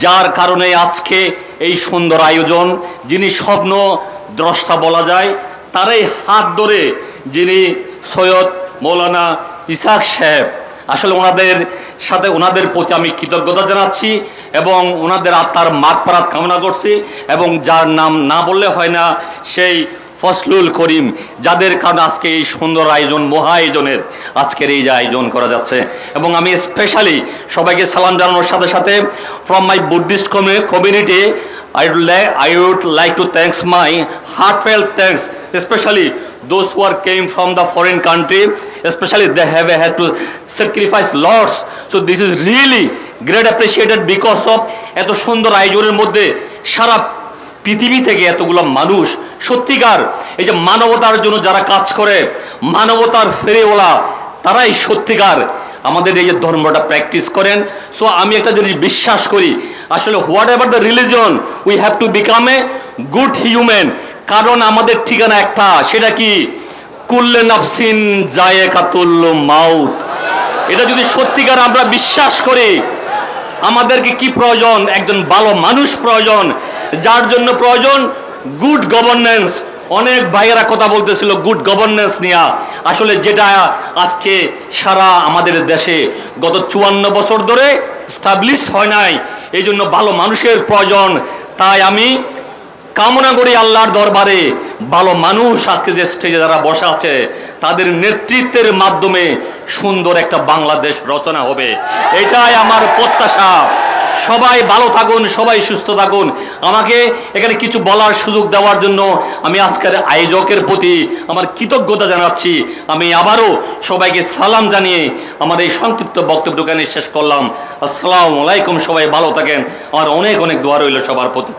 যার কারণে আজকে এই সুন্দর আয়োজন। যিনি স্বপ্ন দ্রষ্টা বলা যায়, তারই হাত ধরে যিনি সৈয়দ মৌলানা ইসহাক সাহেব, আসলে ওনাদের প্রতি আমি কৃতজ্ঞতা জানাচ্ছি এবং ওনাদের আত্মার মাগফিরাত কামনা করছি। এবং যার নাম না বললে হয় না, সেই ফজলুল করিম, যাদের কারণে আজকে এই সুন্দর আয়োজন, মহা আয়োজনের আজকের এই যে আয়োজন করা যাচ্ছে। এবং আমি স্পেশালি সবাইকে সালাম জানানোর সাথে সাথে from my Buddhist community I would like to thanks my heartfelt thanks, especially those who are came from the foreign country, especially they have had to sacrifice lots. So this is really great appreciated because of এত সুন্দর আয়োজনের মধ্যে সারা পৃথিবী থেকে এতগুলো মানুষ সত্যিকার এই যে মানবতার জন্য যারা কাজ করে, মানবতার ফেরিওয়ালা, তারাই সত্যিকার আমাদের এই যে ধর্মটা প্র্যাকটিস করেন। সো আমি একটা জিনিস বিশ্বাস করি, আসলে what ever the religion, we have to become a good human. কারণ আমাদের ঠিকানা একটা, সেটা কি? কুল্লে নাফসিন যায়েকাতুল মাউত। এটা যদি সত্যিকার আমরা বিশ্বাস করি, আমাদেরকে কি প্রয়োজন? একজন ভালো মানুষ প্রয়োজন, যার জন্য প্রয়োজন গুড গভর্নেন্স। অনেক ভাইয়েরা কথা বলতেছিল গুড গভর্নেন্স নিয়ে, আসলে যেটা আজকে সারা আমাদের দেশে গত 54 বছর ধরে স্টাবলিশ হয় নাই। এই জন্য ভালো মানুষের প্রয়োজন। তাই আমি কামনা করি আল্লাহর দরবারে ভালো মানুষ আজকে যে স্টেজে যারা বসা আছে, তাদের নেতৃত্বের মাধ্যমে সুন্দর একটা বাংলাদেশ রচনা হবে, এটাই আমার প্রত্যাশা। সবাই ভালো থাকুন, সবাই সুস্থ থাকুন। আমাকে এখানে কিছু বলার সুযোগ দেওয়ার জন্য আমি আজকের আয়োজকের প্রতি আমার কৃতজ্ঞতা জানাচ্ছি। আমি আবারও সবাইকে সালাম জানিয়ে আমার এই সংক্ষিপ্ত বক্তব্যখানে শেষ করলাম। আসসালামু আলাইকুম, সবাই ভালো থাকেন। আমার অনেক অনেক দোয়া রইল সবার প্রতি।